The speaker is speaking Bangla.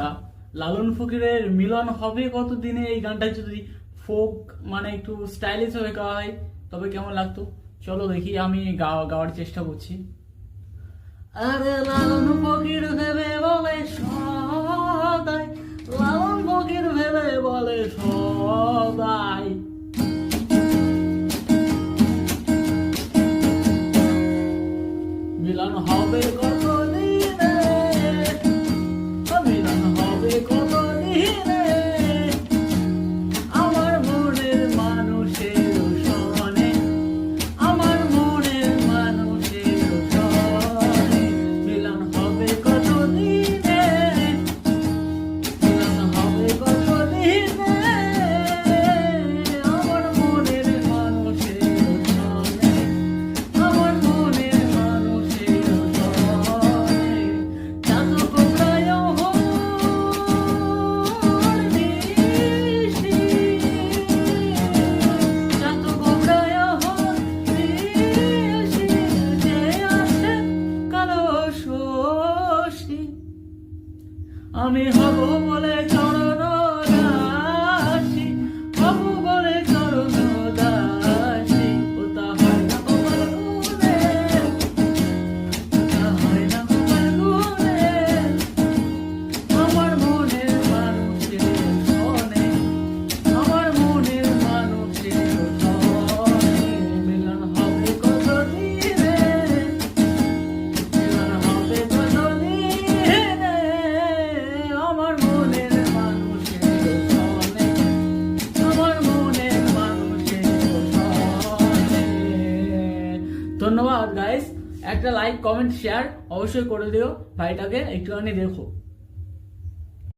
আচ্ছা, লালন ফকিরের মিলন হবে কতদিনে এই গানটা যদি ফোক মানে একটু স্টাইলিশ ভাবে গাওয়া হয় তবে কেমন লাগতো? চলো দেখি, আমি গাওয়ার চেষ্টা করছি। আরে লালন ফকির ভেবে বলে সদাই, লালন ফকির ভেবে বলে সদাই, মিলন হবে কত দিনে, মিলন হবে কত দিনে, আমার মনের মানুষের সনে, আমার মনের মানুষের সনে, মিলন হবে কত দিনে, মিলন হবে কত দিনে, আমার মনের মানুষের সনে, আমার মনের মানুষের সনে, চাঁদ কোথায় হরিষি, চাঁদ কোথায় হরিষি, যে আসে কালো শশী, আমি হব বলে চরণ দাসী, হব বলে চরণ দাসী, ওটা হয় না তোমার গুণে, ওটা হয় না তোমার গুণে, আমার মনের মানুষের সনে, আমার মনের মানুষের সনে, মিলন হবে কত দিনে, মিলন হবে কত দিনে, আমার মনের মানুষের সনে, আমার মনের মানুষের সনে। ধন্যবাদ গাইস, একটা লাইক কমেন্ট শেয়ার অবশ্যই করে দিও, ভাইটাকে একটুখানি দেখো।